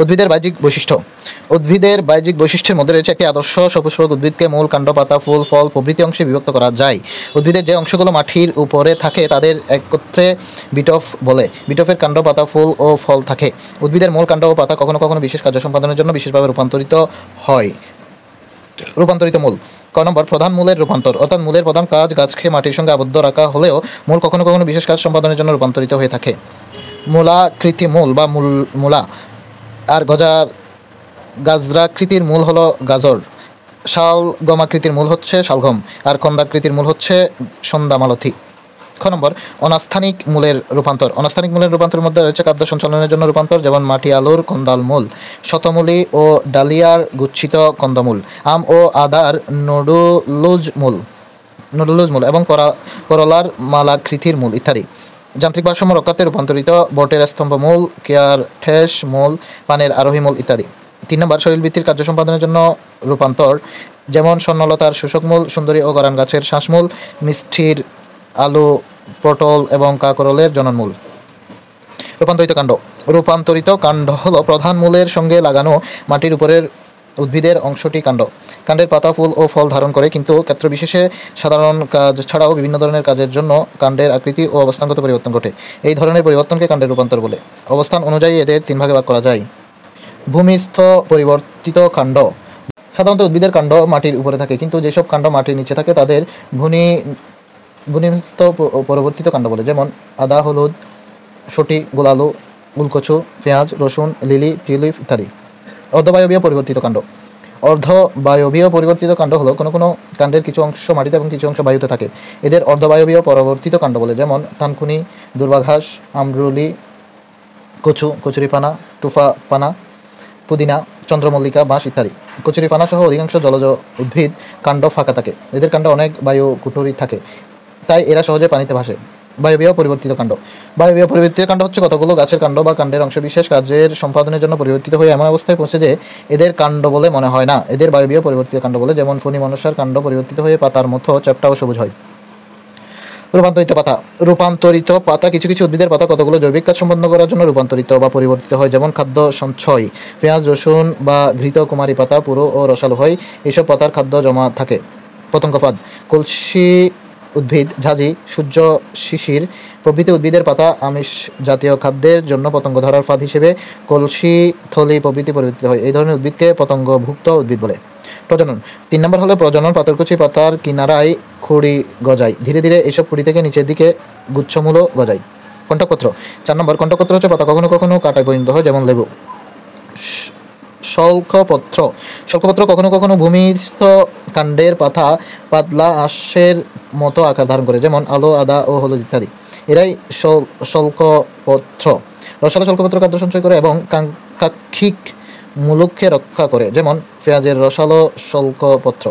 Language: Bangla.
উদ্ভিদের বাহ্যিক বৈশিষ্ট্য। উদ্ভিদের বাহ্যিক বৈশিষ্ট্যের মধ্যে রয়েছে একটি আদর্শ সপুষ্পক উদ্ভিদকে মূল, কাণ্ড, পাতা, ফুল, ফল প্রভৃতি অংশে বিভক্ত করা যায়। উদ্ভিদের যে অংশগুলো মাটির উপরে থাকে তাদের একত্রে বিটফ বলে। বিটফের কাণ্ড, পাতা, ফুল ও ফল থাকে। উদ্ভিদের মূল, কাণ্ড ও পাতা কখনো কখনো বিশেষ কার্য সম্পাদনের জন্য বিশেষভাবে রূপান্তরিত হয়। রূপান্তরিত মূল। ক নম্বর প্রধান মূলের রূপান্তর, অর্থাৎ মূলের প্রধান কাজ গাছকে মাটির সঙ্গে আবদ্ধ রাখা হলেও মূল কখনো কখনো বিশেষ কাজ সম্পাদনের জন্য রূপান্তরিত হয়ে থাকে। মূলাকৃতি মূল বা মূলা আর গাজরাকৃতির মূল হলো গাজর। শালগমাকৃতির মূল হচ্ছে শালগম আর খন্দাকৃতির মূল হচ্ছে সন্দামালতি। খ নম্বর অনাস্থানিক মূলের রূপান্তর। অনাস্থানিক মূলের রূপান্তরের মধ্যে রয়েছে খাদ্য সঞ্চালনের জন্য রূপান্তর, যেমন মাটি আলুর কন্দাল মূল, শতমূলী ও ডালিয়ার গুচ্ছিত কন্দমূল, আম ও আদার নোডুলুজ মূল এবং করলার মালাকৃতির মূল ইত্যাদি। যান্ত্রিক ভারসাম্য রক্ষার্থে রূপান্তরিত বটের স্তম্ভ মূল, কেয়ার ঠেস মূল, পানের আরোহী মূল ইত্যাদি। 3 নম্বর শরীরবৃত্তির কার্য সম্পাদনের জন্য রূপান্তর, যেমন স্বর্ণলতার শোষক মূল, সুন্দরী ও গরান গাছের শ্বাসমূল, মিষ্টির আলু, পটল এবং কাকরোলের জননমূল। রূপান্তরিত কাণ্ড। রূপান্তরিত কাণ্ড হলো প্রধান মূলের সঙ্গে লাগানো মাটির উপরের উদ্ভিদের অংশটি কাণ্ড। কাণ্ডের পাতা, ফুল ও ফল ধারণ করে, কিন্তু ক্ষেত্রবিশেষে সাধারণ কাজ ছাড়াও বিভিন্ন ধরনের কাজের জন্য কাণ্ডের আকৃতি ও অবস্থানগত পরিবর্তন ঘটে। এই ধরনের পরিবর্তনকে কাণ্ডের রূপান্তর বলে। অবস্থান অনুযায়ী এদের 3 ভাগে ভাগ করা যায়। ভূমিস্থ পরিবর্তিত কাণ্ড। সাধারণত উদ্ভিদের কাণ্ড মাটির উপরে থাকে, কিন্তু যেসব কাণ্ড মাটির নিচে থাকে তাদের ভূমিস্থ পরিবর্তিত কাণ্ড বলে, যেমন আদা, হলুদ, সটি, গোলালু, উলকচু, পেঁয়াজ, রসুন, লিলি, টিউলিপ ইত্যাদি। অর্ধবায়বীয় পরিবর্তিত কাণ্ড। অর্ধবায়বীয় পরিবর্তিত কাণ্ড হলো কোনো কোনো কাণ্ডের কিছু অংশ মাটিতে এবং কিছু অংশ বায়ুতে থাকে। এদের অর্ধবায়বীয় পরিবর্তিত কাণ্ড বলে, যেমন থানকুনি, দুর্বাঘাস, আমরুলি, কচু, কচুরিপানা, টুফাপানা, পুদিনা, চন্দ্রমল্লিকা, বাঁশ ইত্যাদি। কচুরিপানা সহ অধিকাংশ জলজ উদ্ভিদ কাণ্ড ফাঁকা থাকে। এদের কাণ্ড অনেক বায়ু কুঠুরি থাকে, তাই এরা সহজে পানিতে ভাসে। বায়বীয় পরিবর্তিত কাণ্ড। বায়বীয় পরিবর্তিত কাণ্ড হচ্ছে কতগুলো গাছের কাণ্ড বা কাণ্ডের অংশবিশেষ কাজের সম্পাদনের জন্য পরিবর্তিত হয়ে এমন অবস্থায় পৌঁছে যে এদের কাণ্ড বলে মনে হয় না। এদের বায়বীয় পরিবর্তিত কাণ্ড বলে, যেমন ফণী মনসার কাণ্ড পরিবর্তিত হয়ে পাতার মতো চ্যাপ্টা ও সবুজ হয়। রূপান্তরিত পাতা। রূপান্তরিত পাতা কিছু কিছু উদ্ভিদের পাতা কতগুলো জৈবিক কাজ সম্পন্ন করার জন্য রূপান্তরিত বা পরিবর্তিত হয়, যেমন খাদ্য সঞ্চয়। পেঁয়াজ, রসুন বা ঘৃত কুমারী পাতা পুরো ও রসালো হয়। এইসব পাতার খাদ্য জমা থাকে। পতঙ্গপাদ। কলসি উদ্ভিদ, ঝাঁঝি, সূর্য শিশির প্রভৃতি উদ্ভিদের পাতা আমিষ জাতীয় খাদ্যের জন্য পতঙ্গ ধরার ফাঁদ হিসেবে কলসি, থলি প্রভৃতি পরিবর্তিত হয়। এই ধরনের উদ্ভিদকে পতঙ্গভুক্ত উদ্ভিদ বলে। প্রজনন। 3 নম্বর হলো প্রজনন। পাথরকুচি পাতার কিনারায় খুঁড়ি গজায়। ধীরে ধীরে এইসব খুঁড়ি থেকে নিচের দিকে গুচ্ছমূলও গজায়। কণ্টকপত্র। 4 নম্বর কণ্টকপত্র হচ্ছে পাতা কখনো কখনো কাঁটায় পরিণত হয়, যেমন লেবু। শল্কপত্র। শল্কপত্র কখনো কখনো ভূমিস্থ কাণ্ডের পাতা পাতলা আঁশের মতো আকার ধারণ করে, যেমন আলো, আদা ও হলুদ ইত্যাদি। এরাই শল্কপত্র। রসালো শল্কপত্র খাদ্য সঞ্চয় করে এবং কাক্ষিক মুলুককে রক্ষা করে, যেমন পেঁয়াজের রসালো শল্কপত্র।